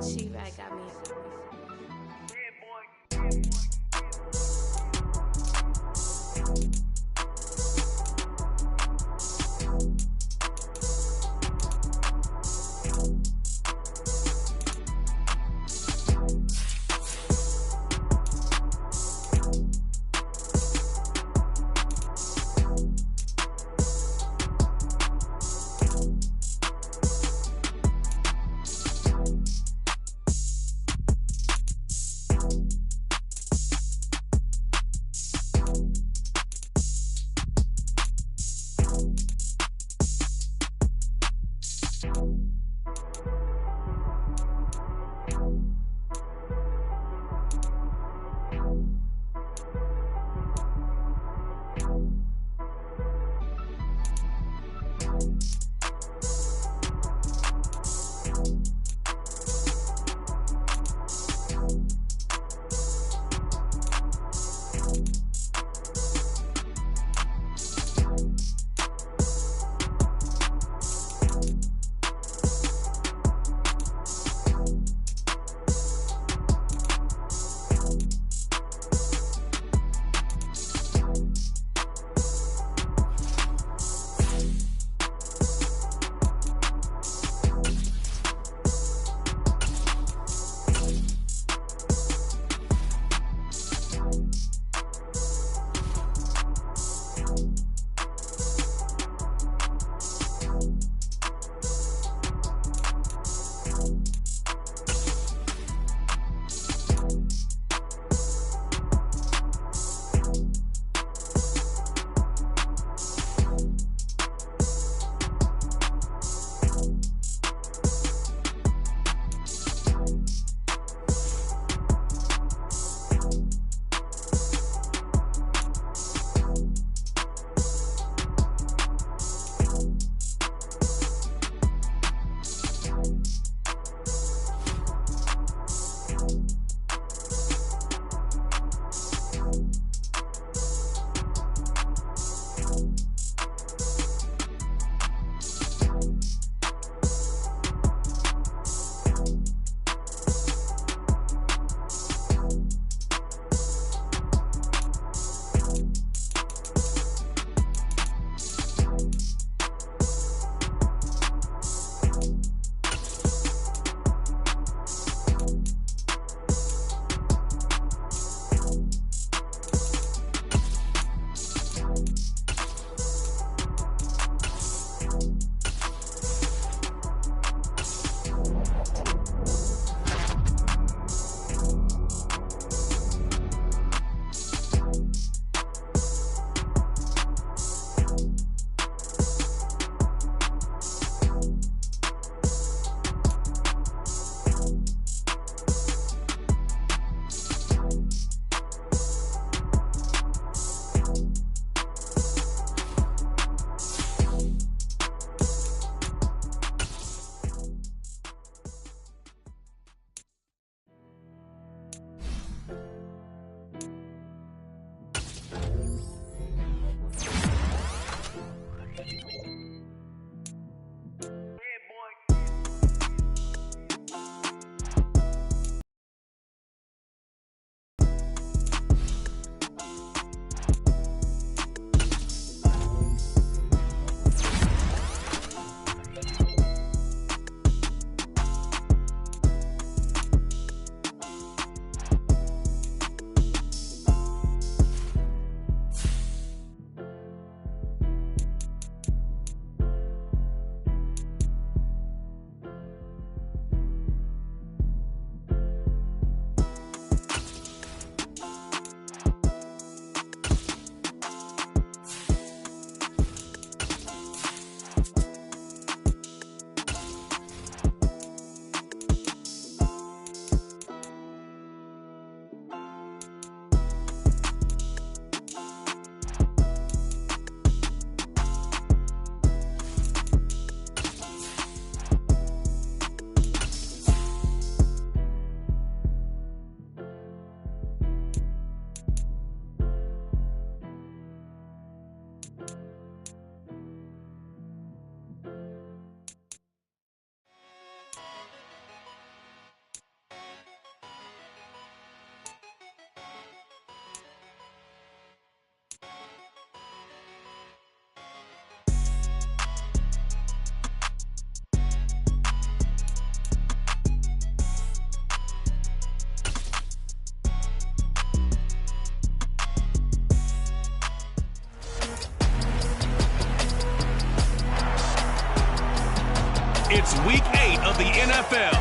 She-Rag got me. It's Week 8 of the NFL.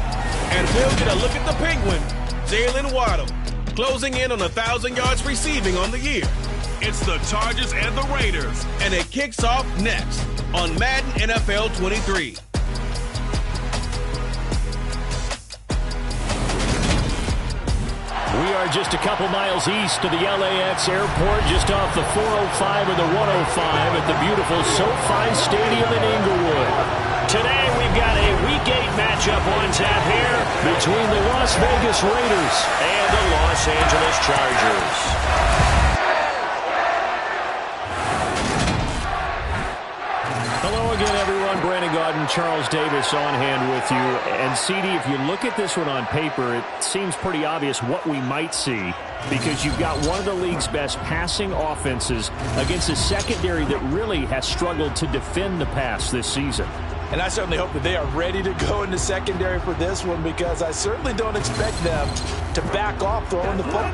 And we'll get a look at the Penguin, Jalen Waddle, closing in on 1,000 yards receiving on the year. It's the Chargers and the Raiders, and it kicks off next on Madden NFL 23. We are just a couple miles east of the LAX airport, just off the 405 or the 105 at the beautiful SoFi Stadium in Inglewood. Today we've got a Week 8 matchup on tap here between the Las Vegas Raiders and the Los Angeles Chargers. Hello again, everyone. Brandon Gaudin, Charles Davis on hand with you. And, CD, if you look at this one on paper, it seems pretty obvious what we might see because you've got one of the league's best passing offenses against a secondary that really has struggled to defend the pass this season. And I certainly hope that they are ready to go in the secondary for this one because I certainly don't expect them to back off throwing the football.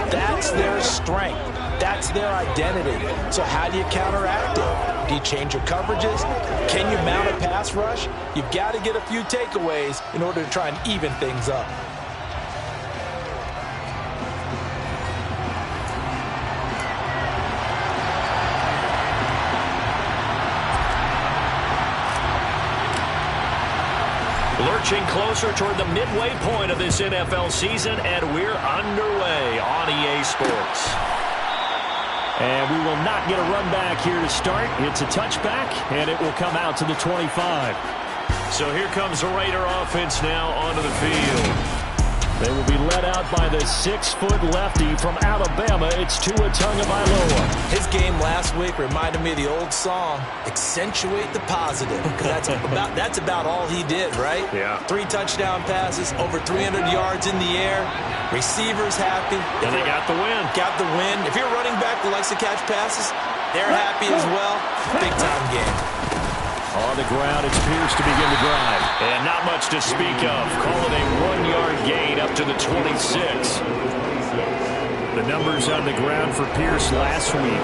That's their strength. That's their identity. So how do you counteract it? Do you change your coverages? Can you mount a pass rush? You've got to get a few takeaways in order to try and even things up. Lurching closer toward the midway point of this NFL season, and we're underway on EA Sports. And we will not get a run back here to start. It's a touchback, and it will come out to the 25. So here comes the Raider offense now onto the field. They will be led out by the 6-foot lefty from Alabama. It's Tua Tagovailoa. His game last week reminded me of the old song, Accentuate the Positive. Because that's about all he did, right? Yeah. 3 touchdown passes, over 300 yards in the air. Receivers happy. And they got the win. Got the win. If you're a running back that likes to catch passes, they're happy as well. Big-time game. On the ground, it's Pierce to begin the drive. And not much to speak of. Call it a 1-yard gain up to the 26. The numbers on the ground for Pierce last week.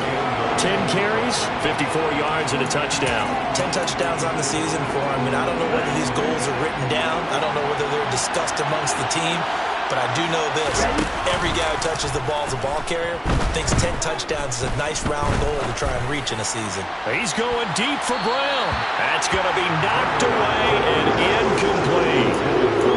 10 carries, 54 yards, and a touchdown. 10 touchdowns on the season for him. And I don't know whether these goals are written down. I don't know whether they're discussed amongst the team. But I do know this. Every guy who touches the ball as a ball carrier thinks 10 touchdowns is a nice round goal to try and reach in a season. He's going deep for Brown. That's going to be knocked away and incomplete.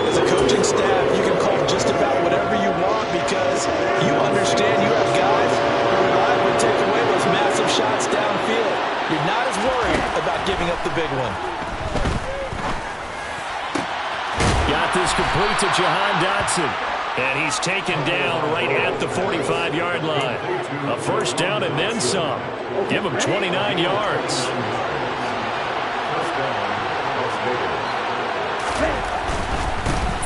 As a coaching staff, you can call just about whatever you want because you understand you have guys who reliably take away those massive shots downfield. You're not as worried about giving up the big one. Got this complete to Jahan Dotson. And he's taken down right at the 45-yard line. A first down and then some. Give him 29 yards.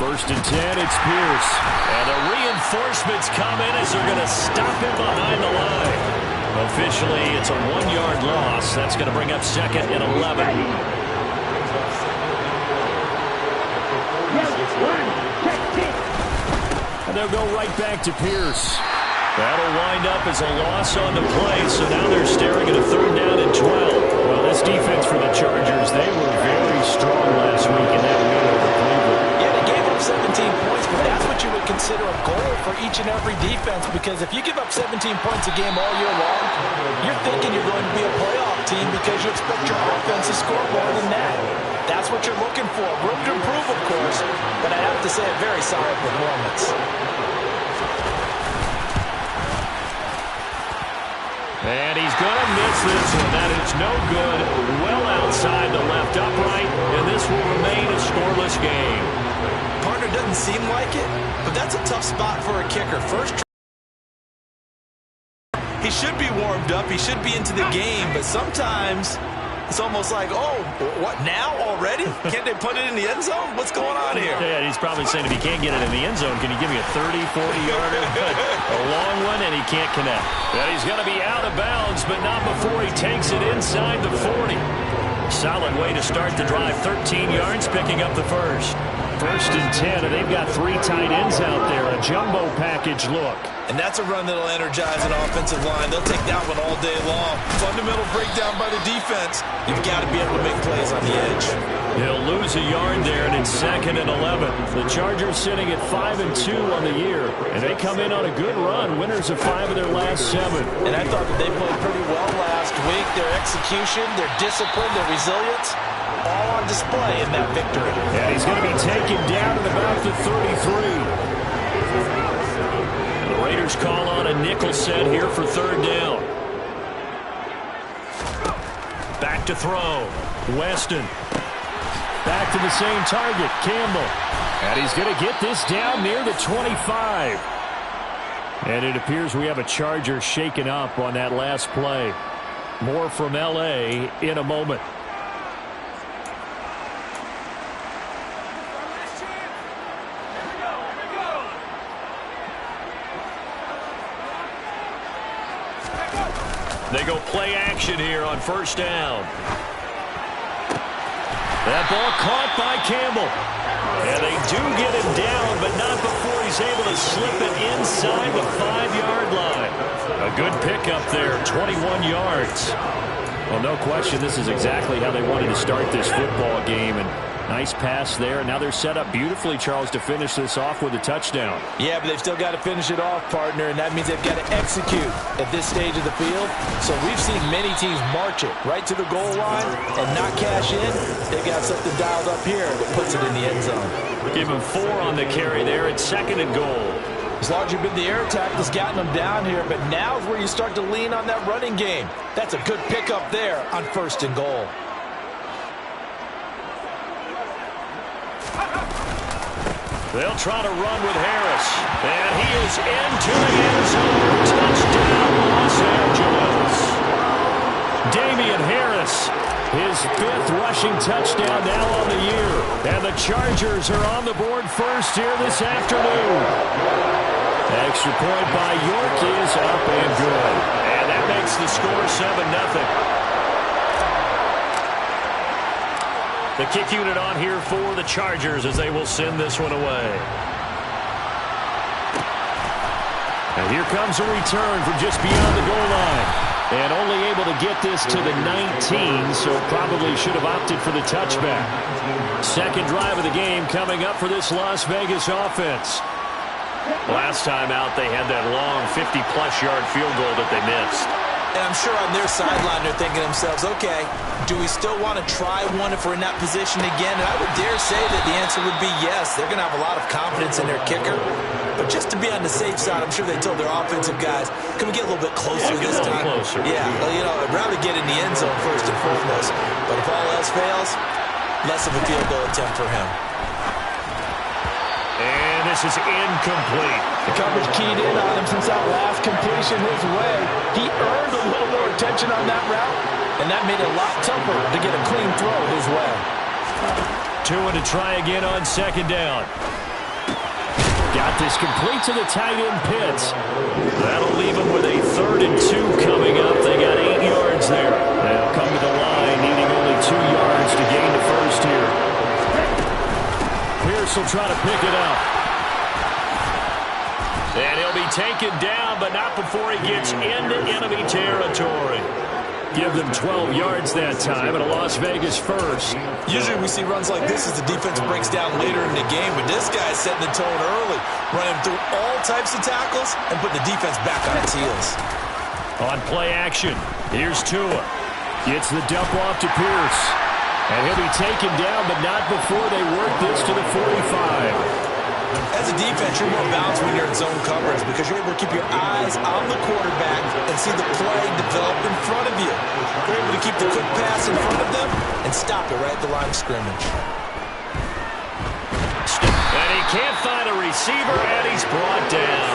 First and 10, it's Pierce. And the reinforcements come in as they're going to stop him behind the line. Officially, it's a 1-yard loss. That's going to bring up 2nd and 11. And they'll go right back to Pierce. That'll wind up as a loss on the play, so now they're staring at a 3rd down and 12. Well, this defense for the Chargers, they were very strong last week in that win over Cleveland. Yeah, they gave up 17 points, but that's what you would consider a goal for each and every defense, because if you give up 17 points a game all year long, you're thinking you're going to be a playoff team because you expect your offense to score more than that. That's what you're looking for. Room to improve, of course, but I have to say a very solid performance. And he's going to miss this one. That is no good. Well outside the left upright, and this will remain a scoreless game. Partner doesn't seem like it, but that's a tough spot for a kicker. First, he should be warmed up. He should be into the game, but sometimes it's almost like, oh, what, now already? Can't they put it in the end zone? What's going on here? Yeah, he's probably saying if he can't get it in the end zone, can you give me a 30, 40-yarder? A long one, and he can't connect. Well, he's going to be out of bounds, but not before he takes it inside the 40. Solid way to start the drive. 13 yards, picking up the first. 1st and 10, and they've got 3 tight ends out there. A jumbo package look. And that's a run that'll energize an offensive line. They'll take that one all day long. Fundamental breakdown by the defense. You've got to be able to make plays on the edge. He'll lose a yard there, and it's 2nd and 11. The Chargers sitting at 5-2 on the year, and they come in on a good run. Winners of 5 of their last 7. And I thought that they played pretty well last week. Their execution, their discipline, their resilience, all on display in that victory. And he's going to be taken down at about the 33. The Raiders call on a nickel set here for 3rd down. Back to throw. Weston. Back to the same target, Campbell. And he's going to get this down near the 25. And it appears we have a Charger shaken up on that last play. More from L.A. in a moment. They go play action here on 1st down. That ball caught by Campbell. And they do get him down, but not before he's able to slip it inside the 5-yard line. A good pickup there, 21 yards. Well, no question, this is exactly how they wanted to start this football game. And nice pass there. Now they're set up beautifully, Charles, to finish this off with a touchdown. Yeah, but they've still got to finish it off, partner, and that means they've got to execute at this stage of the field. So we've seen many teams march it right to the goal line and not cash in. They've got something dialed up here that puts it in the end zone. Give him 4 on the carry there. It's 2nd and goal. It's largely been the air attack that's gotten them down here, but now is where you start to lean on that running game. That's a good pickup there on 1st and goal. They'll try to run with Harris. And he is into the end zone. Touchdown, Los Angeles. Damian Harris, his 5th rushing touchdown now on the year. And the Chargers are on the board first here this afternoon. Extra point by York is up and good. And that makes the score 7-0. The kick unit on here for the Chargers as they will send this one away. And here comes a return from just beyond the goal line. And only able to get this to the 19, so probably should have opted for the touchback. 2nd drive of the game coming up for this Las Vegas offense. Last time out, they had that long 50-plus yard field goal that they missed. And I'm sure on their sideline they're thinking to themselves, okay, do we still want to try one if we're in that position again? And I would dare say that the answer would be yes. They're going to have a lot of confidence in their kicker. But just to be on the safe side, I'm sure they told their offensive guys, can we get a little bit closer this time? Closer. Yeah, well, you know, I'd rather get in the end zone first and foremost. But if all else fails, less of a field goal attempt for him. And this is incomplete. The coverage keyed in on him since that last completion his way. He earned a little more attention on that route, and that made it a lot tougher to get a clean throw his way. 2 to try again on 2nd down. Got this complete to the tight end Pitts. That'll leave him with a 3rd and 2 coming up. They got 8 yards there. They'll come to the line, needing only 2 yards to gain the first here. Pierce will try to pick it up. And he'll be taken down, but not before he gets into enemy territory. Give them 12 yards that time, and a Las Vegas first. Usually we see runs like this as the defense breaks down later in the game, but this guy's setting the tone early, running through all types of tackles and put the defense back on its heels. On play action, here's Tua. Gets the dump off to Pierce. And he'll be taken down, but not before they work this to the 45. As a defense, you're more balanced when you're in zone coverage because you're able to keep your eyes on the quarterback and see the play develop in front of you. You're able to keep the quick pass in front of them and stop it right at the line of scrimmage. And he can't find a receiver, and he's brought down.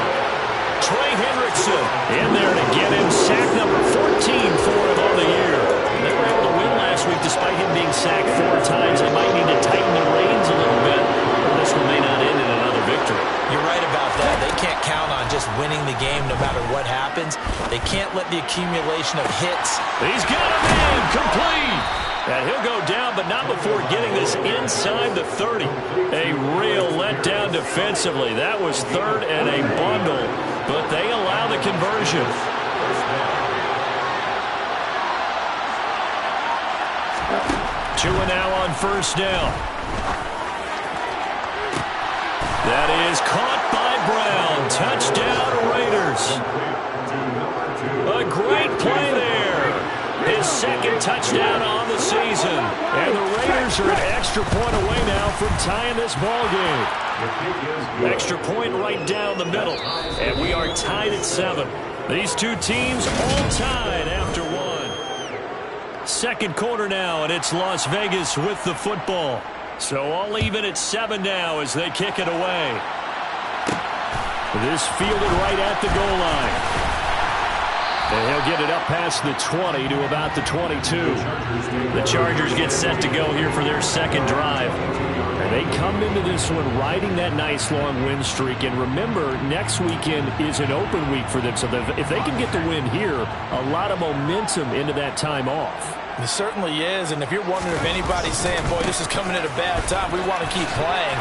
Trey Hendrickson in there to get him sack number 14 for him on the year. They were able to win last week despite him being sacked 4 times. They might need to tighten the reins a little bit, or this one may not end in another victory. You're right about that. They can't count on just winning the game no matter what happens. They can't let the accumulation of hits. He's got him in, complete. And he'll go down, but not before getting this inside the 30. A real letdown defensively. That was third and a bundle, but they allow the conversion. Two and now on first down. That is caught by Brown. Touchdown, Raiders. A great play there. His second touchdown on the season. And the Raiders are an extra point away now from tying this ball game. Extra point right down the middle. And we are tied at 7. These two teams all tied after one. Second quarter now, and it's Las Vegas with the football. So all even at 7 now as they kick it away. This fielded right at the goal line. And he'll get it up past the 20 to about the 22. The Chargers get set to go here for their second drive. And they come into this one riding that nice long win streak. And remember, next weekend is an open week for them. So if they can get the win here, a lot of momentum into that time off. It certainly is, and if you're wondering if anybody's saying, boy, this is coming at a bad time, we want to keep playing,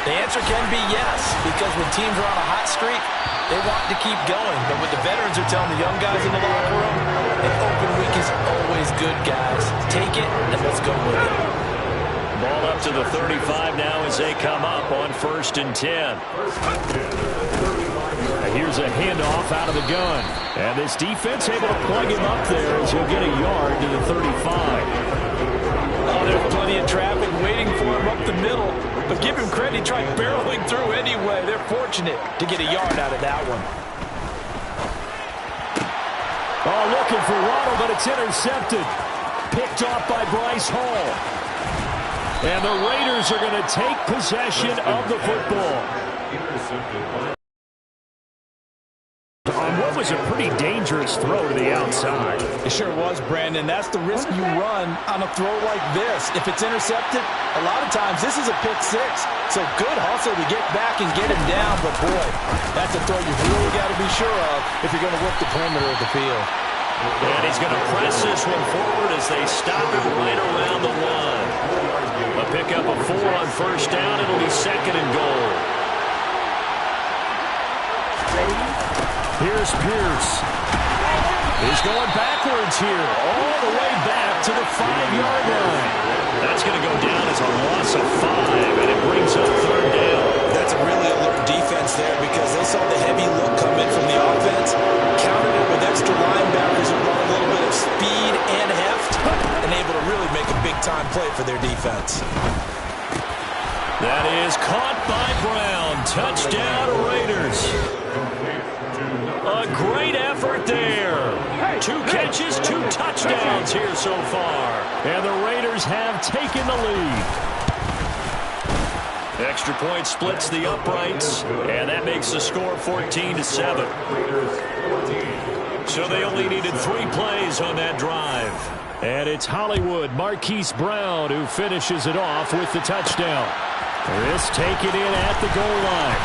the answer can be yes, because when teams are on a hot streak, they want to keep going. But what the veterans are telling the young guys in the locker room, an open week is always good, guys. Take it, and let's go with it. Ball up to the 35 now as they come up on 1st and 10. Here's a handoff out of the gun. And this defense able to plug him up there as he'll get a yard to the 35. Oh, there's plenty of traffic waiting for him up the middle. But give him credit, he tried barreling through anyway. They're fortunate to get a yard out of that one. Oh, looking for Waddle, but it's intercepted. Picked off by Bryce Hall. And the Raiders are going to take possession of the football. What was a pretty dangerous throw to the outside. It sure was, Brandon. That's the risk you run on a throw like this. If it's intercepted, a lot of times this is a pick six. So good hustle to get back and get him down. But, boy, that's a throw you've really got to be sure of if you're going to work the perimeter of the field. And he's going to press this one forward as they stop him right around the 1. A pickup of 4 on first down. It'll be 2nd and goal. Here's Pierce. He's going backwards here, all the way back to the 5-yard line. That's going to go down as a loss of 5, and it brings up 3rd down. That's a really alert defense there because they saw the heavy look come in from the offense, countered it with extra linebackers who brought a little bit of speed and heft, and able to really make a big-time play for their defense. That is caught by Brown. Touchdown, Raiders. A great effort there. 2 catches, 2 touchdowns here so far. And the Raiders have taken the lead. Extra point splits the uprights, and that makes the score 14-7. So they only needed 3 plays on that drive. And it's Hollywood Marquise Brown who finishes it off with the touchdown. This taken in at the goal line.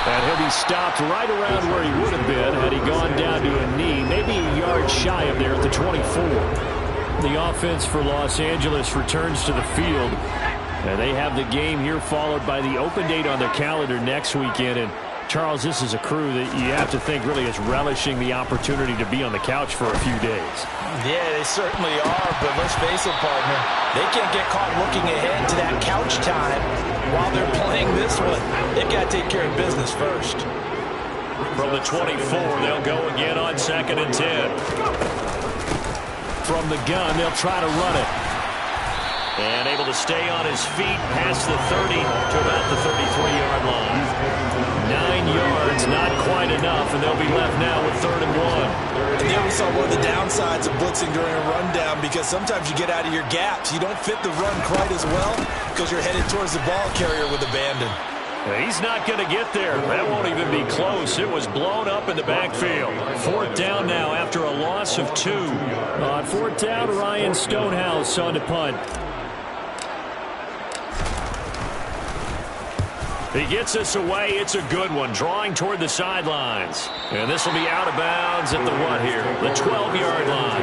And he'll be stopped right around where he would have been had he gone down to a knee, maybe a yard shy of there at the 24. The offense for Los Angeles returns to the field. And they have the game here followed by the open date on their calendar next weekend. And Charles, this is a crew that you have to think really is relishing the opportunity to be on the couch for a few days. Yeah, they certainly are, but let's face it, partner. They can't get caught looking ahead to that couch time while they're playing this one. They've got to take care of business first. From the 24, they'll go again on 2nd and 10. From the gun, they'll try to run it. And able to stay on his feet past the 30 to about the 33-yard line. 9 yards, not quite enough, and they'll be left now with 3rd and 1. And there we saw one of the downsides of blitzing during a rundown because sometimes you get out of your gaps. You don't fit the run quite as well because you're headed towards the ball carrier with abandon. He's not going to get there. That won't even be close. It was blown up in the backfield. 4th down now after a loss of 2. On 4th down, Ryan Stonehouse on to punt. He gets us away. It's a good one. Drawing toward the sidelines. And this will be out of bounds at the what here? The 12-yard line.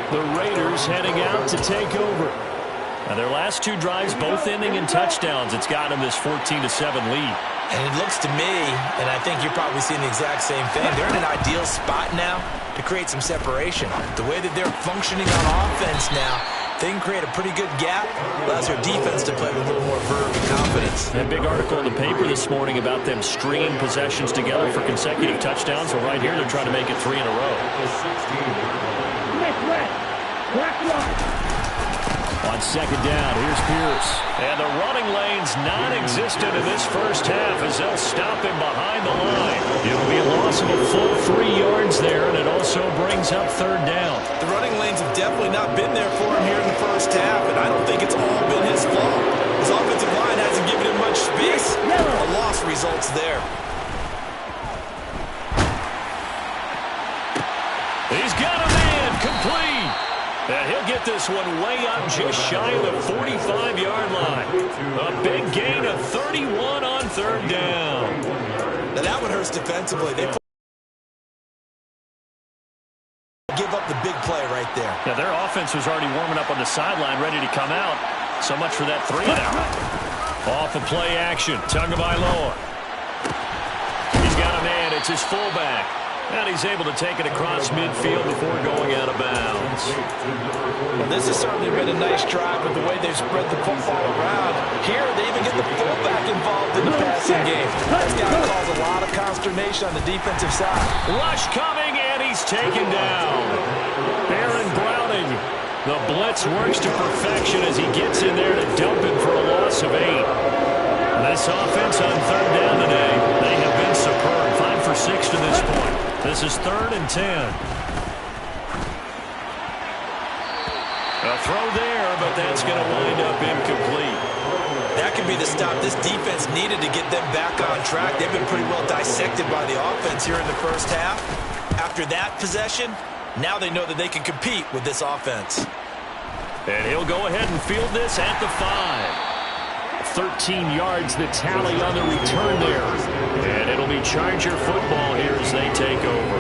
The Raiders heading out to take over. Now their last two drives both ending in touchdowns. It's got them this 14-7 lead. And it looks to me, and I think you're probably seeing the exact same thing, they're in an ideal spot now to create some separation. The way that they're functioning on offense now, they can create a pretty good gap. Allows their defense to play with a little more verve and confidence. A big article in the paper this morning about them stringing possessions together for consecutive touchdowns. Well, right here, they're trying to make it 3 in a row. On second down, here's Pierce. And the running lane's non-existent in this first half as they'll stop him behind the line. It'll be a loss of a full 3 yards there, and it also brings up third down. The running lanes have definitely not been there for him here in the first half, and I don't think it's all been his fault. His offensive line hasn't given him much space. A loss results there. He's got a man complete. And he'll get this one way up just shy of the 45-yard line. A big gain of 31 on third down. Now that one hurts defensively. They give up the big play right there. Yeah, their offense was already warming up on the sideline, ready to come out. So much for that 3-and-out. Off of play action. Tagovailoa. He's got a man. It's his fullback. And he's able to take it across midfield before going out of bounds. Well, this has certainly been a nice drive with the way they've spread the football around. Here, they even get the fullback involved in the passing game. That's got to cause a lot of consternation on the defensive side. Rush coming, and he's taken down. Aaron Browning. The blitz works to perfection as he gets in there to dump him for a loss of 8. This offense on third down today, they have been superb. 5 for 6 to this point. This is 3rd and 10. A throw there, but that's going to wind up incomplete. That could be the stop this defense needed to get them back on track. They've been pretty well dissected by the offense here in the first half. After that possession, now they know that they can compete with this offense. And he'll go ahead and field this at the 5. 13 yards, the tally on the return there. And it'll be Charger football here as they take over.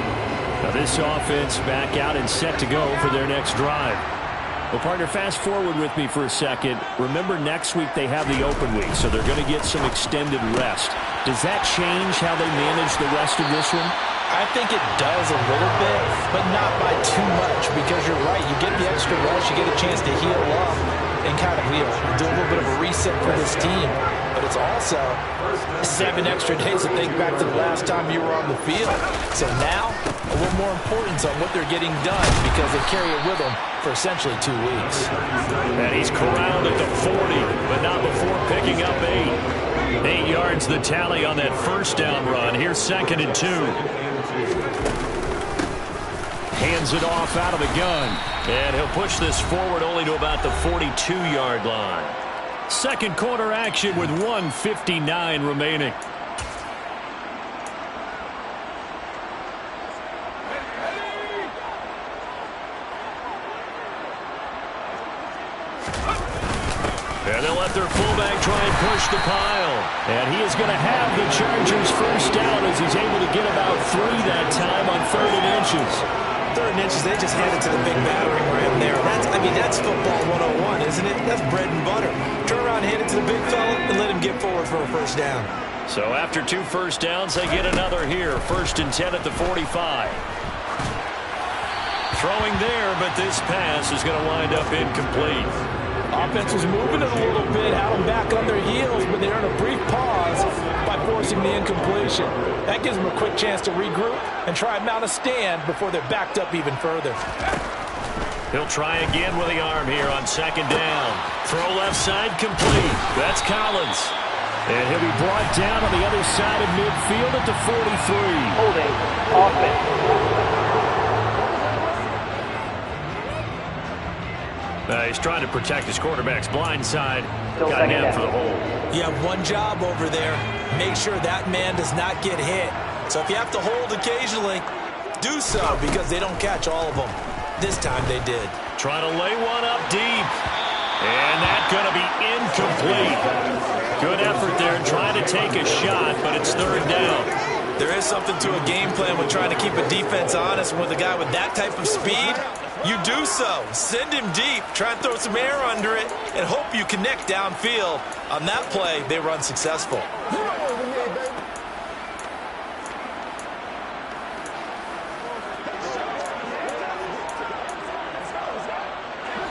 Now this offense back out and set to go for their next drive. Well, partner, fast forward with me for a second. Remember, next week they have the open week, so they're going to get some extended rest. Does that change how they manage the rest of this one? I think it does a little bit, but not by too much, because you're right. You get the extra rest, you get a chance to heal up and kind of do a little bit of a reset for this team. But it's also 7 extra days to think back to the last time you were on the field. So now, a little more importance on what they're getting done because they carry it with them for essentially 2 weeks. And he's corralled at the 40, but not before picking up 8. 8 yards the tally on that first down run. Here's 2nd and 2. Hands it off out of the gun. And he'll push this forward only to about the 42-yard line. Second quarter action with 1:59 remaining. And they'll let their fullback try and push the pile. And he is going to have the Chargers first down as he's able to get about 3 that time on 3rd and inches. 3rd and inches, they just hand it to the big battering ram there. That's football 101, isn't it? That's bread and butter. Turn around, hand it to the big fella, and let him get forward for a first down. So after 2 first downs, they get another here. 1st and 10 at the 45. Throwing there, but this pass is going to wind up incomplete. Offense was moving it a little bit, had them back on their heels, but they earned a brief pause by forcing the incompletion. That gives them a quick chance to regroup and try and mount a stand before they're backed up even further. He'll try again with the arm here on 2nd down. Throw left side complete. That's Collins. And he'll be brought down on the other side of midfield at the 43. Holding offense. He's trying to protect his quarterback's blind side. Got him for the hole. You have one job over there. Make sure that man does not get hit. So if you have to hold occasionally, do so because they don't catch all of them. This time they did. Trying to lay one up deep. And that's going to be incomplete. Good effort there trying to take a shot, but it's 3rd down. There is something to a game plan with trying to keep a defense honest. With a guy with that type of speed, you do so. Send him deep, try and throw some air under it, and hope you connect downfield. On that play, they were unsuccessful.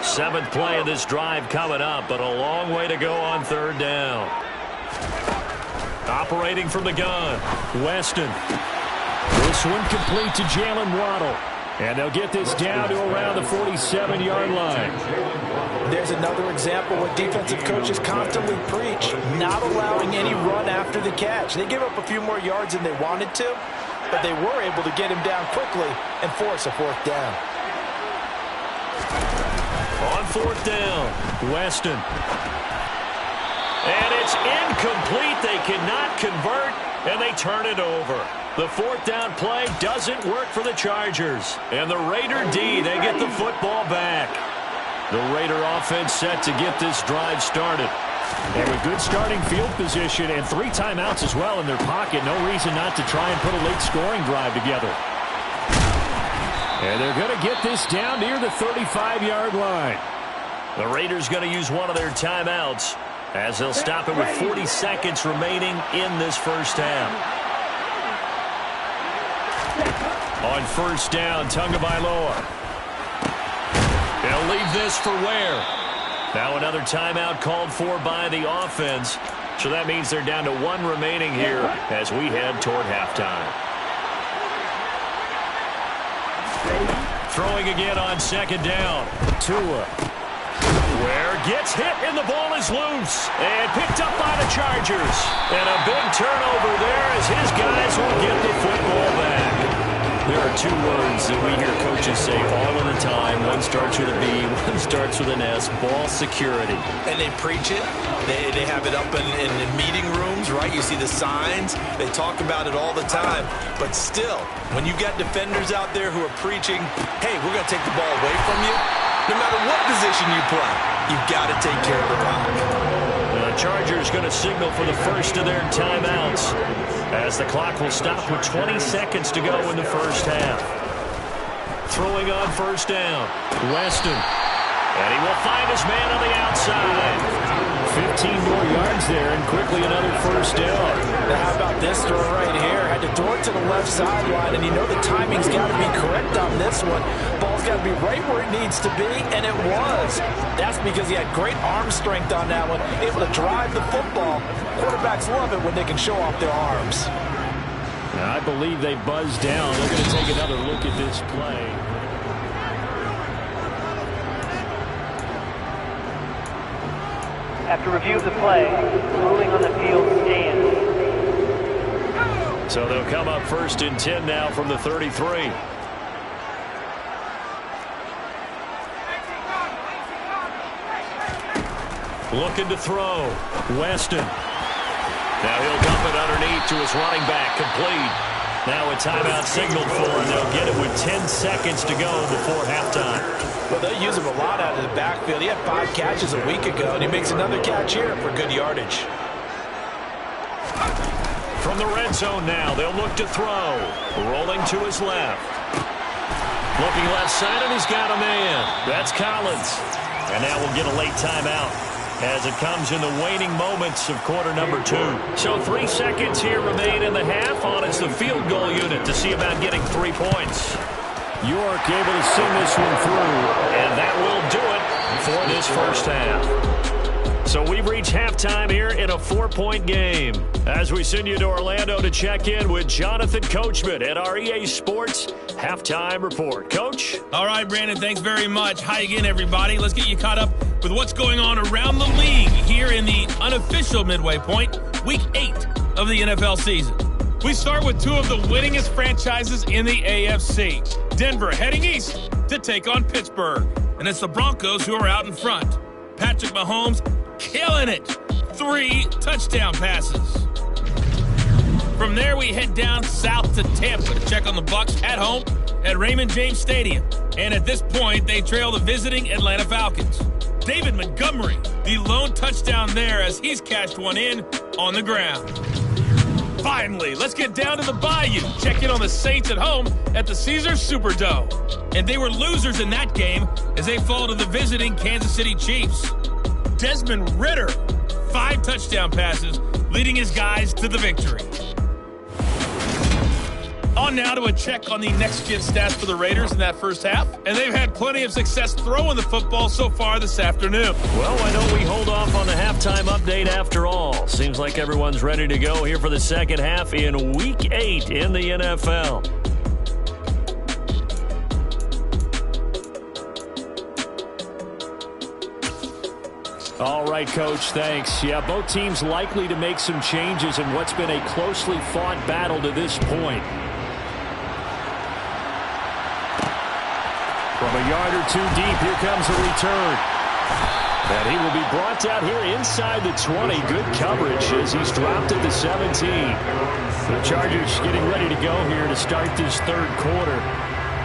Seventh play of this drive coming up, but a long way to go on third down. Operating from the gun, Weston. This one complete to Jalen Waddle. And they'll get this down to around the 47-yard line. There's another example where defensive coaches constantly preach, not allowing any run after the catch. They give up a few more yards than they wanted to, but they were able to get him down quickly and force a fourth down. On fourth down, Weston. And it's incomplete. They cannot convert, and they turn it over. The fourth down play doesn't work for the Chargers. And the Raider D, they get the football back. The Raider offense set to get this drive started. And with good starting field position and 3 timeouts as well in their pocket, no reason not to try and put a late scoring drive together. And they're going to get this down near the 35-yard line. The Raiders going to use one of their timeouts as they'll stop it with 40 seconds remaining in this first half. On first down, Tagovailoa. They'll leave this for Ware. Now another timeout called for by the offense. So that means they're down to 1 remaining here as we head toward halftime. Throwing again on second down. Tua. Ware gets hit and the ball is loose. And picked up by the Chargers. And a big turnover there as his guys will get the football back. There are 2 words that we hear coaches say all of the time. One starts with a B, one starts with an S, ball security. And they preach it. They have it up in meeting rooms, right? You see the signs. They talk about it all the time. But still, when you got defenders out there who are preaching, hey, we're going to take the ball away from you, no matter what position you play, you've got to take care of the rock. The Chargers going to signal for the first of their timeouts as the clock will stop with 20 seconds to go in the first half. Throwing on first down, Weston. And he will find his man on the outside. 15 more yards there and quickly another first down. Now how about this throw right here? Had to throw it to the left sideline, and you know the timing's got to be correct on this one. Ball's got to be right where it needs to be, and it was. That's because he had great arm strength on that one, able to drive the football. Quarterbacks love it when they can show off their arms. Now, I believe they buzzed down. They're going to take another look at this play. After review of the play, ruling on the field stands. So they'll come up first and 10 now from the 33. Looking to throw. Weston. Now he'll dump it underneath to his running back. Complete. Now a timeout signaled for, and they'll get it with 10 seconds to go before halftime. Well, they'll use him a lot out of the backfield. He had 5 catches a week ago, and he makes another catch here for good yardage. From the red zone now, they'll look to throw. Rolling to his left. Looking left side, and he's got a man. That's Collins. And now we'll get a late timeout as it comes in the waning moments of quarter number 2. So 3 seconds here remain in the half. On is the field goal unit to see about getting 3 points. York able to sing this one through, and that will do it for this first half. So we've reached halftime here in a 4-point game as we send you to Orlando to check in with Jonathan Coachman at our EA Sports Halftime Report. Coach? All right, Brandon, thanks very much. Hi again, everybody. Let's get you caught up with what's going on around the league here in the unofficial midway point, Week 8 of the NFL season. We start with 2 of the winningest franchises in the AFC. Denver heading east to take on Pittsburgh. And it's the Broncos who are out in front. Patrick Mahomes killing it. 3 touchdown passes. From there, we head down south to Tampa to check on the Bucs at home at Raymond James Stadium. And at this point, they trail the visiting Atlanta Falcons. David Montgomery, the lone touchdown there as he's cashed one in on the ground. Finally, let's get down to the Bayou. Check in on the Saints at home at the Caesars Superdome. And they were losers in that game as they fall to the visiting Kansas City Chiefs. Desmond Ridder, 5 touchdown passes, leading his guys to the victory. On now to a check on the next-gen stats for the Raiders in that first half. And they've had plenty of success throwing the football so far this afternoon. Well, why don't we hold off on the halftime update after all? Seems like everyone's ready to go here for the second half in Week 8 in the NFL. All right, Coach, thanks. Yeah, both teams likely to make some changes in what's been a closely fought battle to this point. From a yard or two deep, here comes a return. And he will be brought down here inside the 20. Good coverage as he's dropped at the 17. The Chargers getting ready to go here to start this third quarter.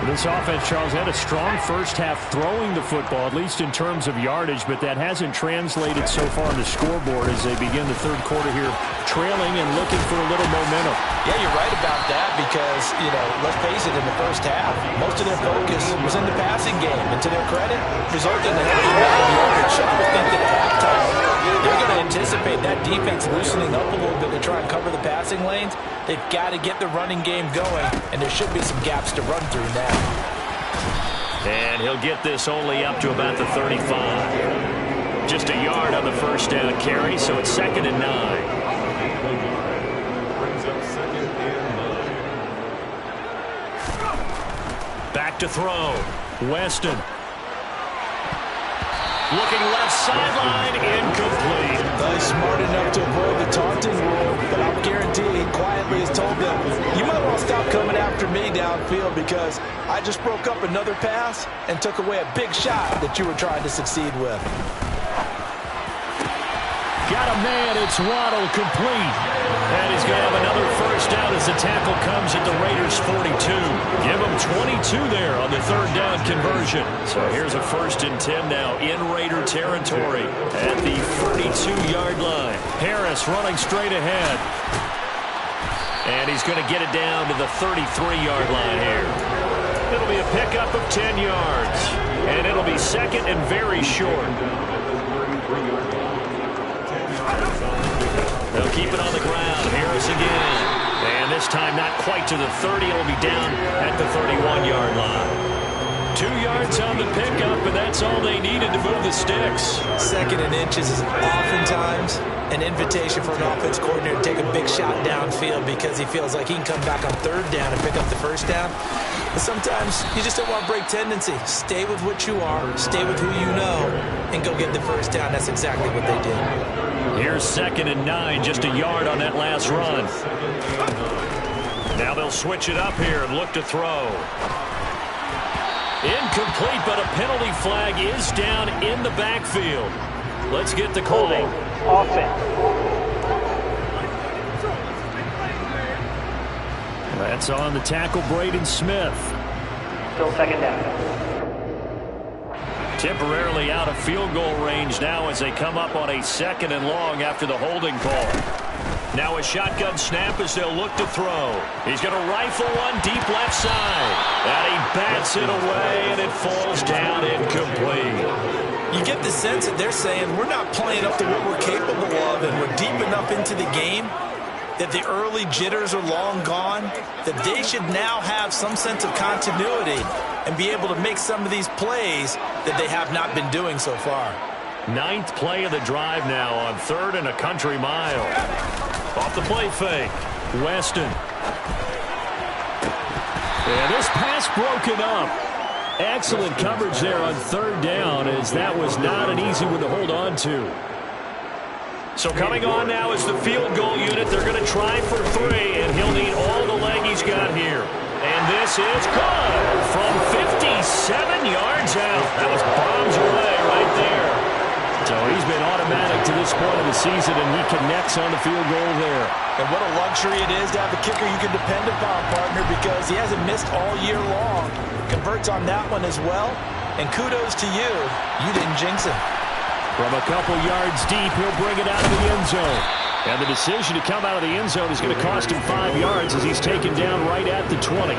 This offense, Charles, had a strong first half throwing the football, at least in terms of yardage, but that hasn't translated so far on the scoreboard as they begin the third quarter here, trailing and looking for a little momentum. Yeah, you're right about that because, let's face it, in the first half, most of their focus was in the passing game. And to their credit, resulted in a heavy amount of yardage. I would think that at halftime, they're going to anticipate that defense loosening up a little bit to try and cover the passing lanes. They've got to get the running game going, and there should be some gaps to run through now. And he'll get this only up to about the 35. Just a yard on the first down carry, so it's 2nd and 9. Back to throw. Weston. Looking left sideline, incomplete. He's smart enough to avoid the taunting rule, but I'll guarantee he quietly has told them, you might want to stop coming after me downfield because I just broke up another pass and took away a big shot that you were trying to succeed with. Got a man, it's Waddle, complete. And he's going to have another first down as the tackle comes at the Raiders' 42. Give him 22 there on the third down conversion. So here's a 1st and 10 now in Raider territory at the 42-yard line. Harris running straight ahead. And he's going to get it down to the 33-yard line here. It'll be a pickup of 10 yards. And it'll be 2nd and very short. They'll keep it on the ground. Harris again. And this time not quite to the 30. It'll be down at the 31-yard line. 2 yards on the pickup, and that's all they needed to move the sticks. 2nd and inches is oftentimes an invitation for an offense coordinator to take a big shot downfield because he feels like he can come back on 3rd down and pick up the first down. But sometimes you just don't want to break tendency. Stay with what you are, stay with who you know, and go get the first down. That's exactly what they did. Here's 2nd and 9, just a yard on that last run. Now they'll switch it up here and look to throw. Incomplete, but a penalty flag is down in the backfield. Let's get the call. Offense. That's on the tackle, Braden Smith. Still 2nd down. Temporarily out of field goal range now as they come up on a 2nd and long after the holding call. Now a shotgun snap as they'll look to throw. He's going to rifle one deep left side. And he bats it away, and it falls down incomplete. You get the sense that they're saying we're not playing up to what we're capable of, and we're deep enough into the game that the early jitters are long gone, that they should now have some sense of continuity and be able to make some of these plays that they have not been doing so far. 9th play of the drive now on 3rd and a country mile. Off the play fake. Weston. And this pass broken up. Excellent coverage there on 3rd down as that was not an easy one to hold on to. So coming on now is the field goal unit. They're going to try for 3, and he'll need all the leg he's got here. And this is good from 57 yards out. That was bombs away right there. So he's been automatic to this point of the season, and he connects on the field goal there. And what a luxury it is to have a kicker you can depend upon, partner, because he hasn't missed all year long. Converts on that one as well. And kudos to you. You didn't jinx him. From a couple yards deep, he'll bring it out of the end zone. And the decision to come out of the end zone is going to cost him 5 yards as he's taken down right at the 20.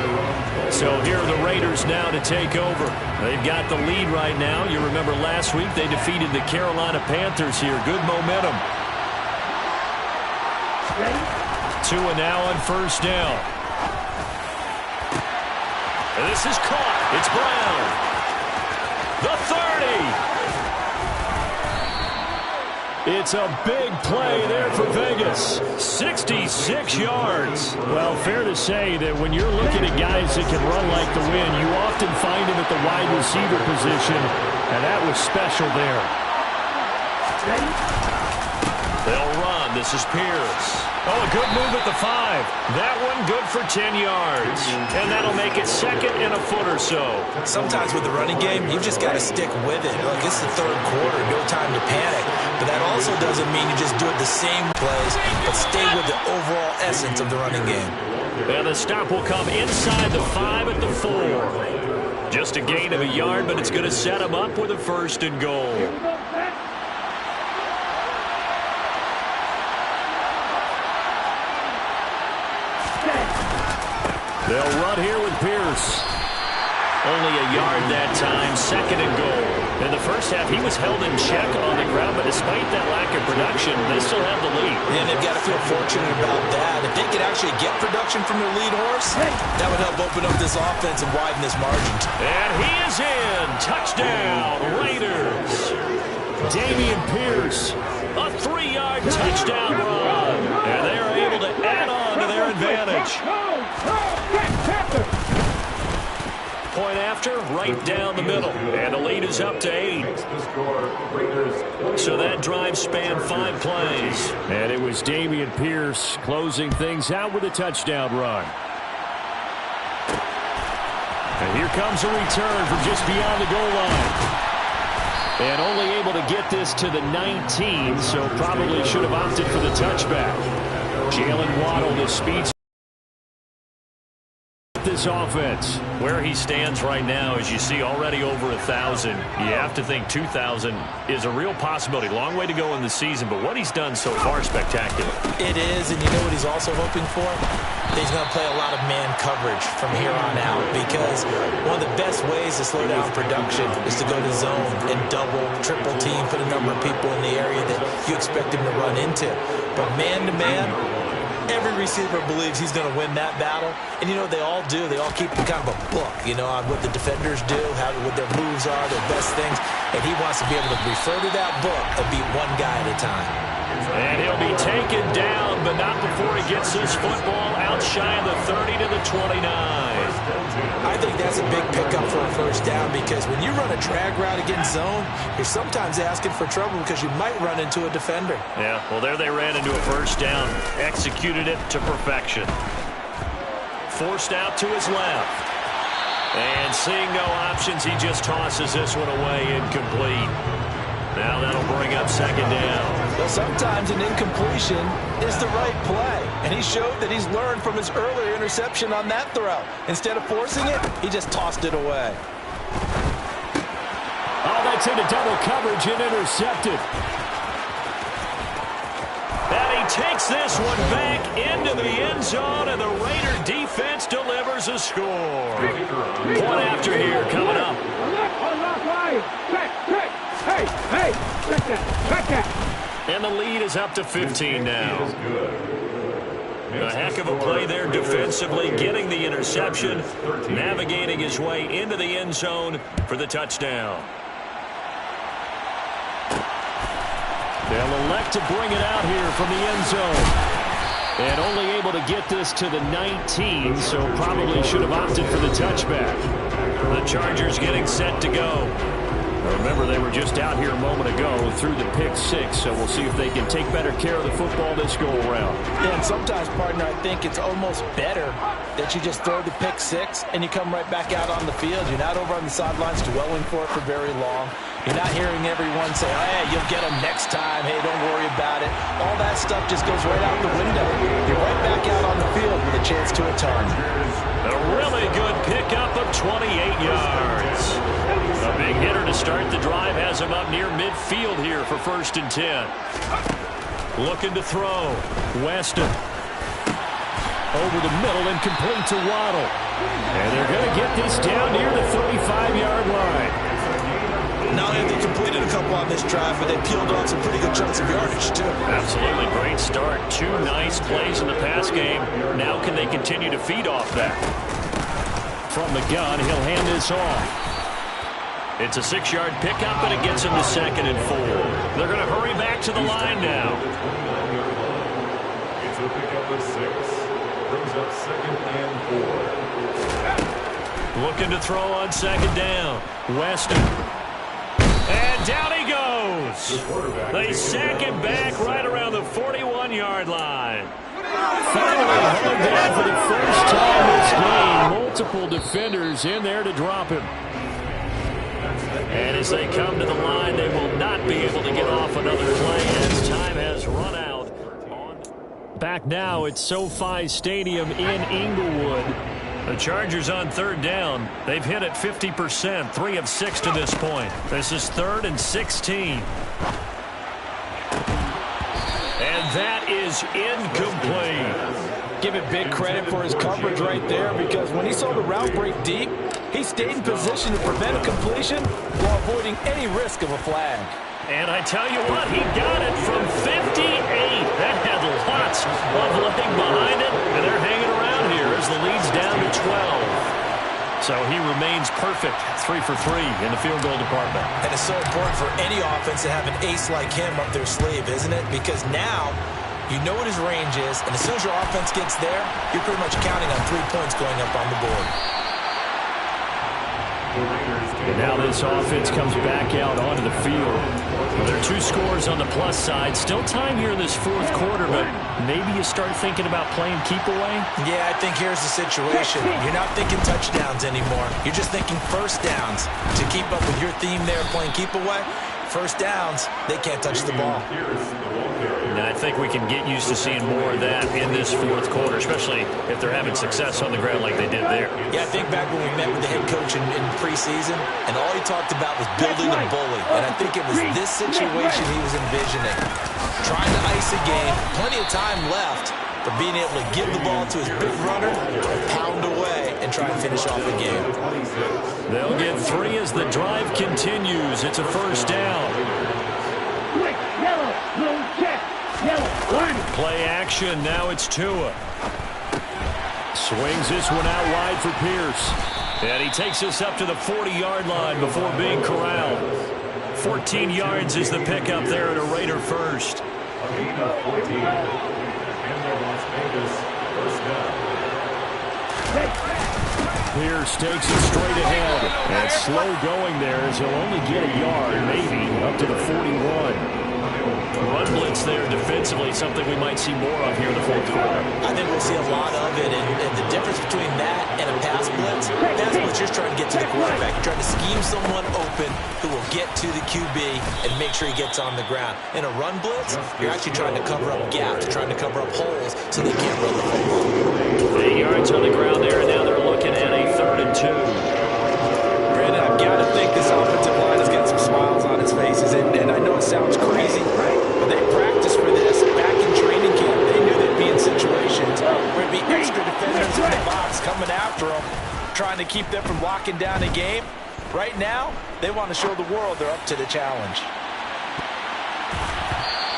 So here are the Raiders now to take over. They've got the lead right now. You remember last week they defeated the Carolina Panthers here. Good momentum. Tua now on first down. And this is caught. It's Brown. The 30. It's a big play there for Vegas. 66 yards. Well, fair to say that when you're looking at guys that can run like the wind, you often find him at the wide receiver position, and that was special there. They'll run. This is Pierce. Oh, a good move at the 5. That one good for 10 yards. And that'll make it second and a foot or so. Sometimes with the running game, you've just got to stick with it. Look, it's the third quarter, no time to panic. But that also doesn't mean you just do it the same plays, but stay with the overall essence of the running game. And the stop will come inside the 5 at the 4. Just a gain of a yard, but it's going to set him up with a first and goal. They'll run here with Pierce. Only a yard that time, second and goal. In the first half, he was held in check on the ground, but despite that lack of production, they still have the lead. And they've got to feel fortunate about that. If they could actually get production from their lead horse, that would help open up this offense and widen this margin. And he is in. Touchdown, Raiders. Dameon Pierce, a 3-yard touchdown run. And they are able to add on to their advantage. Point after, right down the middle. And the lead is up to 8. So that drive spanned 5 plays. And it was Dameon Pierce closing things out with a touchdown run. And here comes a return from just beyond the goal line. And only able to get this to the 19, so probably should have opted for the touchback. Jalen Waddle, the speed. This offense. Where he stands right now, as you see, already over 1,000. You have to think 2,000 is a real possibility. Long way to go in the season, but what he's done so far, spectacular. It is, and you know what he's also hoping for? He's going to play a lot of man coverage from here on out, because one of the best ways to slow down production is to go to zone and double, triple team, put a number of people in the area that you expect him to run into. But man-to-man, every receiver believes he's going to win that battle. And you know what they all do? They all keep kind of a book, you know, on what the defenders do, what their moves are, their best things. And he wants to be able to refer to that book and beat one guy at a time. And he'll be taken down, but not before he gets his football out shy of the 30 to the 29. I think that's a big pickup for a first down, because when you run a drag route against zone, you're sometimes asking for trouble because you might run into a defender. Yeah, well, there they ran into a first down, executed it to perfection. Forced out to his left. And seeing no options, he just tosses this one away, incomplete. Now that'll bring up second down. Well, sometimes an incompletion is the right play. And he showed that he's learned from his earlier interception on that throw. Instead of forcing it, he just tossed it away. Oh, that's into double coverage and intercepted. And he takes this one back into the end zone, and the Raider defense delivers a score. Point after here coming up. And the lead is up to 15 now. A heck of a play there defensively, getting the interception, navigating his way into the end zone for the touchdown. They'll elect to bring it out here from the end zone. And only able to get this to the 19, so probably should have opted for the touchback. The Chargers getting set to go. Remember, they were just out here a moment ago through the pick 6, so we'll see if they can take better care of the football this go-around. Yeah, and sometimes, partner, I think it's almost better that you just throw the pick 6 and you come right back out on the field. You're not over on the sidelines dwelling for it for very long. You're not hearing everyone say, oh, hey, you'll get them next time. Hey, don't worry about it. All that stuff just goes right out the window. You're right back out on the field with a chance to return. A really good pickup of 28 yards. A big hitter to start the drive has him up near midfield here for 1st and 10. Looking to throw. Weston. Over the middle and complete to Waddle. And they're going to get this down near the 35-yard line. Not only have they completed a couple on this drive, but they peeled off some pretty good chunks of yardage, too. Absolutely great start. 2 nice plays in the pass game. Now can they continue to feed off that? From the gun, he'll hand this off. It's a 6-yard pickup, and it gets him to 2nd and 4. They're going to hurry back to the line now. It's a pickup of 6. Brings up 2nd and 4. Looking to throw on 2nd down. Weston. And down he goes. They sack him back right around the 41-yard line. Finally hung down for the first time this game. Multiple defenders in there to drop him. And as they come to the line, they will not be able to get off another play as time has run out. Back now at SoFi Stadium in Inglewood. The Chargers on 3rd down. They've hit it 50%, 3 of 6 to this point. This is 3rd and 16. And that is incomplete. Give it big credit for his coverage right there, because when he saw the route break deep, he stayed in position to prevent a completion while avoiding any risk of a flag. And I tell you what, he got it from 58. That had lots of leg behind it, and they're hanging around here as the lead's down to 12. So he remains perfect, 3 for 3 in the field goal department. And it's so important for any offense to have an ace like him up their sleeve, isn't it? Because now you know what his range is, and as soon as your offense gets there, you're pretty much counting on 3 points going up on the board. And now this offense comes back out onto the field. Well, there are 2 scores on the plus side. Still time here in this 4th quarter, but maybe you start thinking about playing keep away? Yeah, I think here's the situation. You're not thinking touchdowns anymore. You're just thinking first downs. To keep up with your theme there, playing keep away, first downs, they can't touch the ball. And I think we can get used to seeing more of that in this 4th quarter, especially if they're having success on the ground like they did there. Yeah, I think back when we met with the head coach in preseason, and all he talked about was building a bully. And I think it was this situation he was envisioning. Trying to ice a game, plenty of time left, but being able to give the ball to his big runner, pound away, and try and finish off the game. They'll get 3 as the drive continues. It's a first down. Play action. Now it's Tua. Swings this one out wide for Pierce. And he takes us up to the 40-yard line before being corralled. 14 yards is the pickup there at a Raider first. Pierce takes it straight ahead. And slow going there as he'll only get a yard, maybe, up to the 41. Run blitz there defensively, something we might see more of here in the 4th quarter. I think we'll see a lot of it, and the difference between that and a pass blitz, you're just trying to get to the quarterback. You're trying to scheme someone open who will get to the QB and make sure he gets on the ground. In a run blitz, you're actually trying to cover up gaps, trying to cover up holes so they can't run the football. 8 yards on the ground there, and now they're looking at a 3rd and 2. Brandon, I've got to think this offensive line has got some smiles on its faces, and I know it sounds crazy, but they practiced for this back in training camp. They knew they'd be in situations where it'd be extra defenders in the box coming after them, trying to keep them from locking down a game. Right now, they want to show the world they're up to the challenge.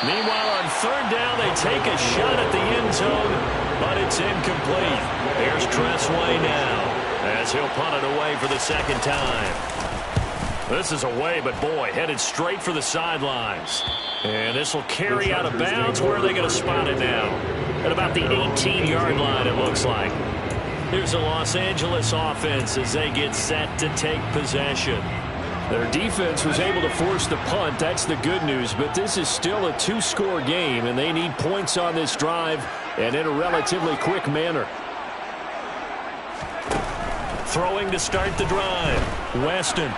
Meanwhile, on 3rd down, they take a shot at the end zone, but it's incomplete. Here's Tressway now as he'll punt it away for the 2nd time. This is away, but boy, headed straight for the sidelines. And this will carry out of bounds. Where are they going to spot it now? At about the 18-yard line, it looks like. Here's the Los Angeles offense as they get set to take possession. Their defense was able to force the punt. That's the good news, but this is still a 2-score game, and they need points on this drive and in a relatively quick manner. Throwing to start the drive. Weston.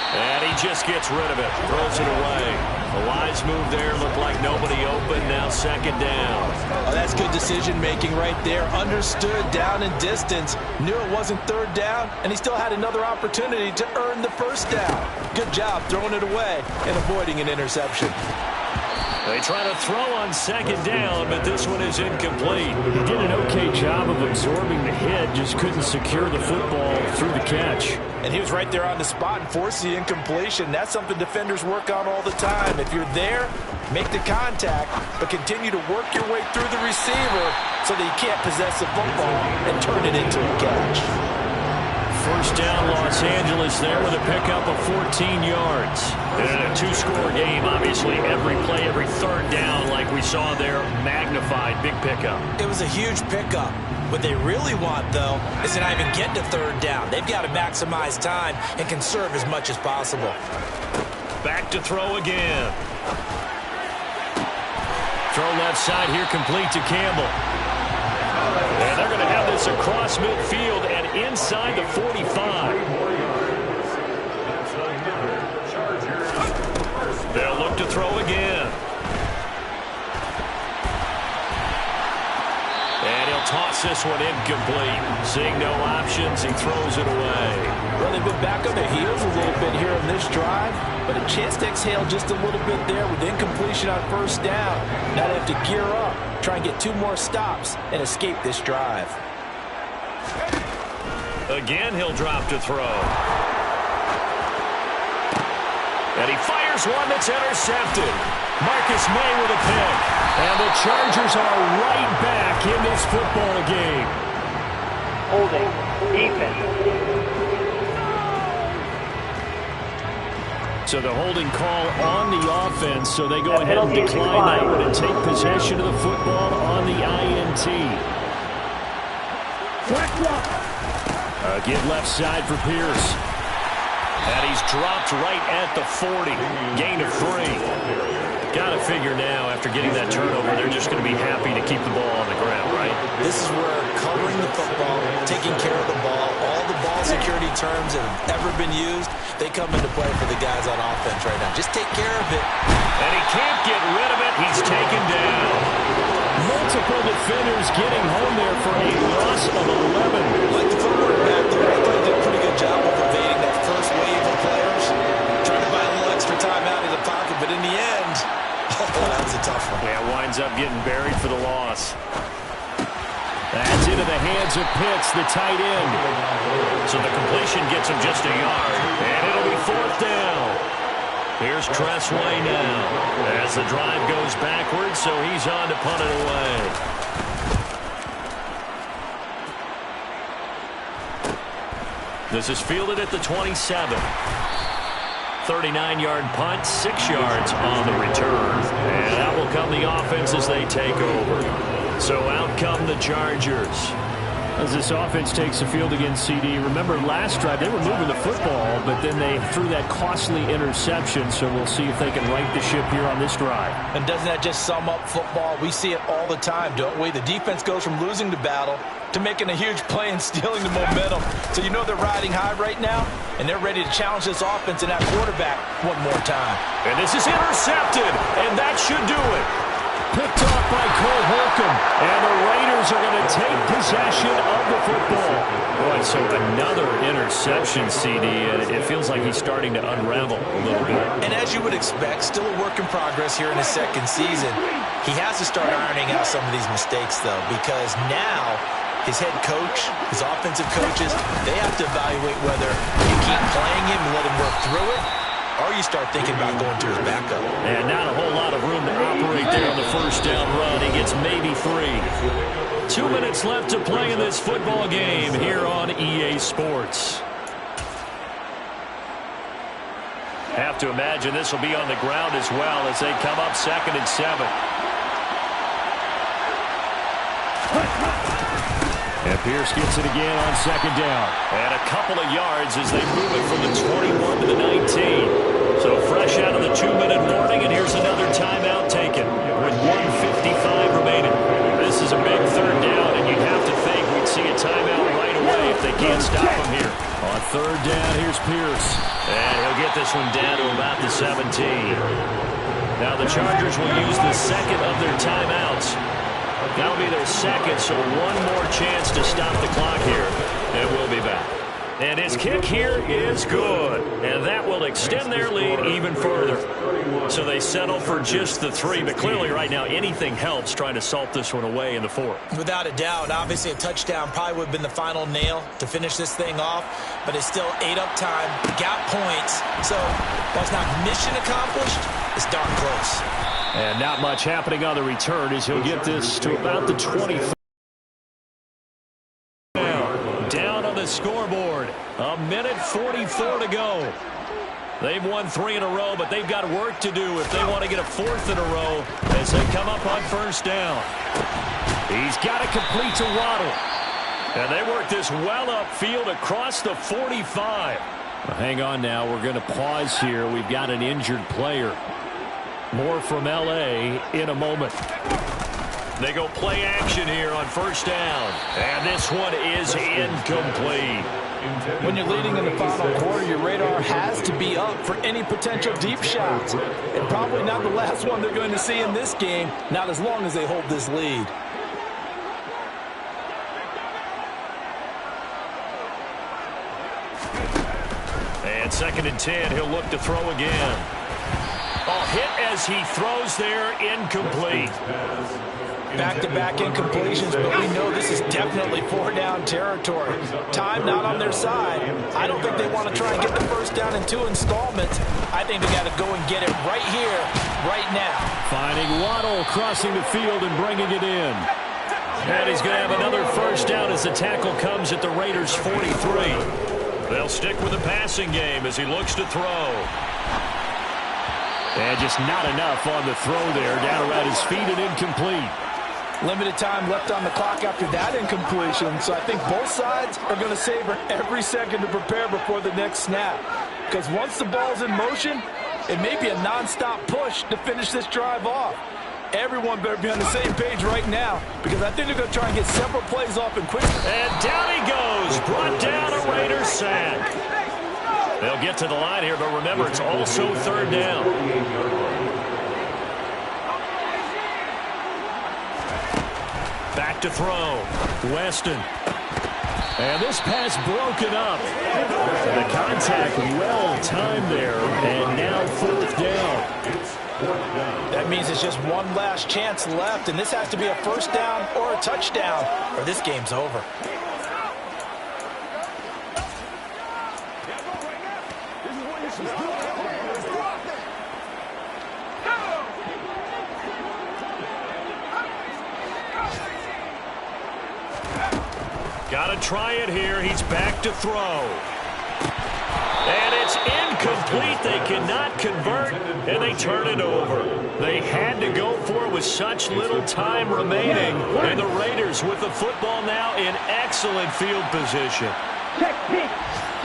And he just gets rid of it. Throws it away. A wise move there. Looked like nobody open. Now 2nd down. Oh, that's good decision-making right there. Understood down and distance. Knew it wasn't 3rd down, and he still had another opportunity to earn the 1st down. Good job throwing it away and avoiding an interception. They try to throw on second down, but this one is incomplete. He did an okay job of absorbing the hit, just couldn't secure the football through the catch. And he was right there on the spot and forced the incompletion. That's something defenders work on all the time. If you're there, make the contact, but continue to work your way through the receiver so that you can't possess the football and turn it into a catch. First down, Los Angeles there with a pickup of 14 yards. And in a two-score game, obviously, every play, every third down, like we saw there, magnified, big pickup. It was a huge pickup. What they really want, though, is to not even get to third down. They've got to maximize time and conserve as much as possible. Back to throw again. Throw left side here, complete to Campbell. And they're going to have this across midfield and inside the 45. They'll look to throw again. And he'll toss this one incomplete. Seeing no options, he throws it away. Well, they've been back on their heels a little bit here on this drive, but a chance to exhale just a little bit there with incompletion on first down. Now they have to gear up, try and get 2 more stops, and escape this drive. Again, he'll drop to throw. And he fires one that's intercepted. Marcus May with a pick. And the Chargers are right back in this football game. Holding. Defense. So the holding call on the offense, so they go ahead and decline that one and take possession of the football on the INT. Give left side for Pierce. And he's dropped right at the 40. Gain of 3. Got to figure now, after getting that turnover, they're just going to be happy to keep the ball on the ground, right? This is where covering the football, taking care of the ball, all the ball security terms that have ever been used, they come into play for the guys on offense right now. Just take care of it. And he can't get rid of it. He's taken down. Multiple defenders getting home there for a loss of 11. Like the footwork back there, I thought he did a pretty good job of evading that first wave of players. Trying to buy a little extra time out of the pocket, but in the end, that was a tough one. Yeah, winds up getting buried for the loss. That's into the hands of Pitts, the tight end. So the completion gets him just a yard, and it'll be 4th down. Here's Tressway now as the drive goes backwards, so he's on to punt it away. This is fielded at the 27. 39-yard punt, 6 yards on the return. And that will come the offense as they take over. So out come the Chargers. As this offense takes the field against CD, remember last drive they were moving the football, but then they threw that costly interception, so we'll see if they can right the ship here on this drive. And doesn't that just sum up football? We see it all the time, don't we? The defense goes from losing the battle to making a huge play and stealing the momentum. So you know they're riding high right now, and they're ready to challenge this offense and that quarterback one more time. And this is intercepted, and that should do it. Picked off by Cole Holcomb, and the Raiders are going to take possession of the football. Boy, so another interception, CD, and it feels like he's starting to unravel a little bit. And as you would expect, still a work in progress here in his second season. He has to start ironing out some of these mistakes, though, because now his head coach, his offensive coaches, they have to evaluate whether you keep playing him and let him work through it, or you start thinking about going to his backup. And not a whole lot of room to operate there on the first down run. He gets maybe 3. 2 minutes left to play in this football game here on EA Sports. Have to imagine this will be on the ground as well as they come up 2nd and 7. And Pierce gets it again on 2nd down. And a couple of yards as they move it from the 21 to the 19. So fresh out of the 2-minute warning, and here's another timeout taken with 1:55 remaining. This is a big 3rd down, and you'd have to think we'd see a timeout right away if they can't stop him here. On 3rd down, here's Pierce. And he'll get this one down to about the 17. Now the Chargers will use the second of their timeouts. That'll be their second, so one more chance to stop the clock here. And we'll be back. And And his kick here is good. And that will extend their lead even further. So they settle for just the 3. But clearly right now anything helps trying to salt this one away in the 4th. Without a doubt, obviously a touchdown probably would have been the final nail to finish this thing off. But it's still 8 up time, got points. So while it's not mission accomplished, it's darn close. And not much happening on the return as he'll get this to about the 23. Down on the scoreboard. 1:44 to go. They've won 3 in a row, but they've got work to do if they want to get a 4th in a row as they come up on first down. He's got to complete to Waddle. And they work this well upfield across the 45. Well, hang on now. We're going to pause here. We've got an injured player. More from L.A. in a moment. They go play action here on first down. And this one is incomplete. When you're leading in the final quarter, your radar has to be up for any potential deep shots. And probably not the last one they're going to see in this game, not as long as they hold this lead. And 2nd and 10, he'll look to throw again. Hit as he throws there, incomplete. Back-to-back incompletions, but we know this is definitely 4-down territory. Time not on their side. I don't think they want to try and get the first down in 2 installments. I think they got to go and get it right here, right now. Finding Waddle crossing the field and bringing it in. And he's going to have another first down as the tackle comes at the Raiders' 43. They'll stick with the passing game as he looks to throw. And just not enough on the throw there. Down around his feet and incomplete. Limited time left on the clock after that incompletion, so I think both sides are going to savor every second to prepare before the next snap. Because once the ball's in motion, it may be a nonstop push to finish this drive off. Everyone better be on the same page right now, because I think they're going to try and get several plays off and quick. And down he goes. Brought down a Raiders sack. They'll get to the line here, but remember, it's also 3rd down. Back to throw. Weston. And this pass broken up. The contact well timed there, and now 4th down. That means it's just one last chance left, and this has to be a first down or a touchdown, or this game's over. Got to try it here. He's back to throw. And it's incomplete. They cannot convert, and they turn it over. They had to go for it with such little time remaining. And the Raiders with the football now in excellent field position. Check pitch.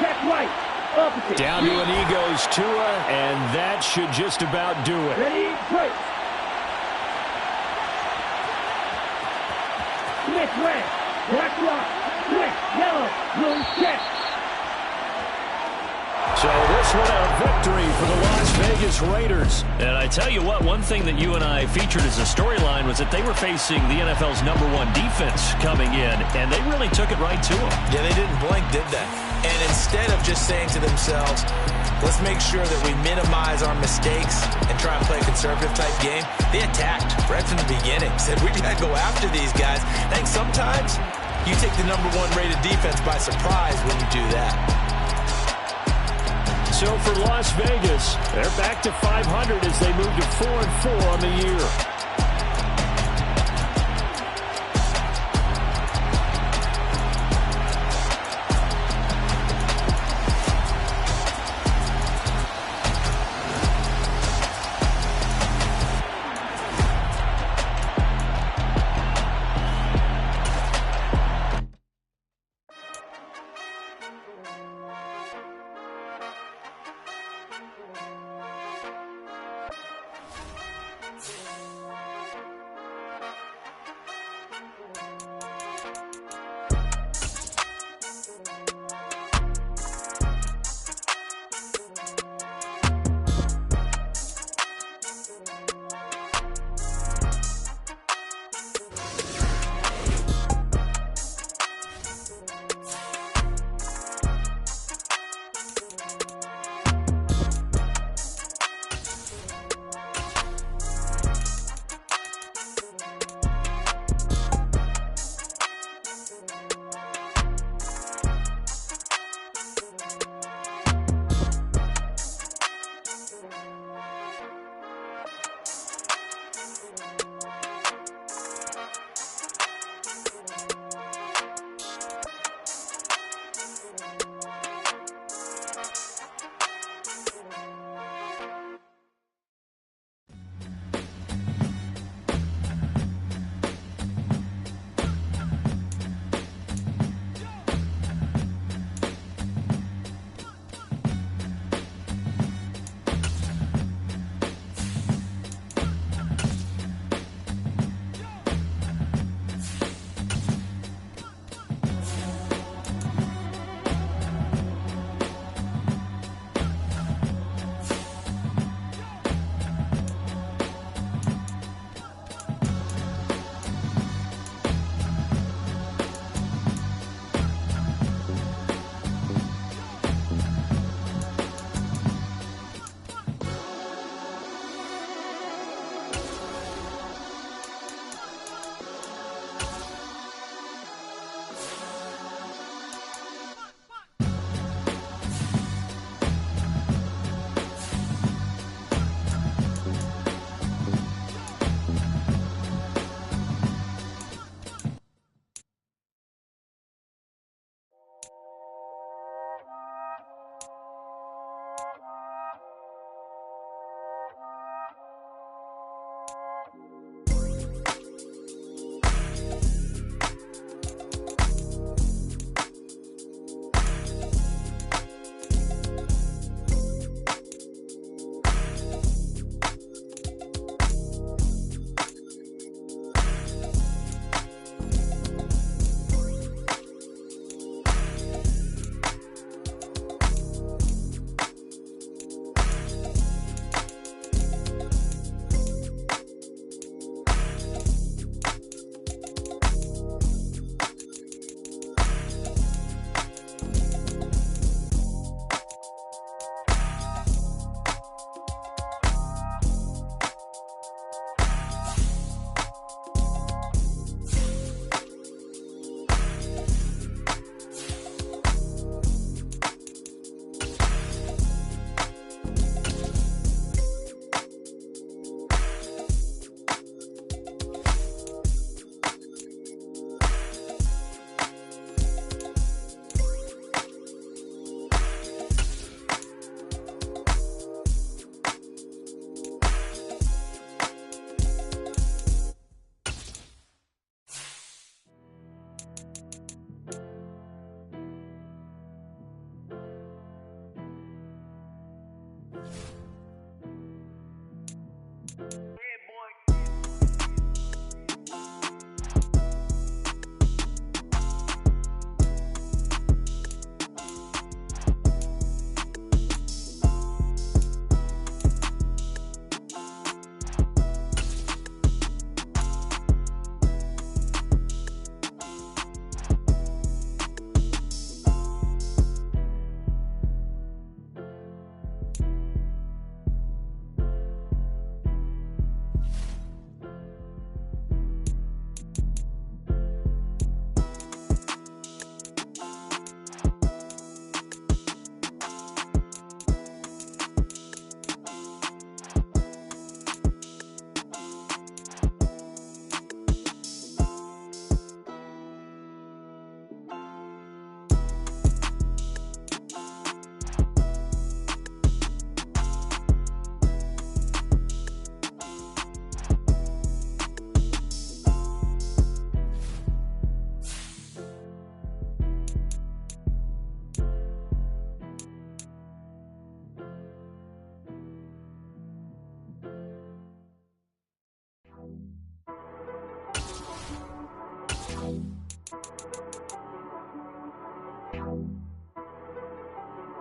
Check right. Opposite. Down to an Eagles Tua, and that should just about do it. Ready, break. Switch red. Black rock. Switch yellow. Blue check. So this one a victory for the Las Vegas Raiders. And I tell you what, one thing that you and I featured as a storyline was that they were facing the NFL's #1 defense coming in, and they really took it right to them. Yeah, they didn't blink, did they? And instead of just saying to themselves, let's make sure that we minimize our mistakes and try and play a conservative type game, they attacked right from the beginning. Said, we got to go after these guys. I think sometimes you take the #1 rated defense by surprise when you do that. So for Las Vegas, they're back to 500 as they move to 4-4 on the year.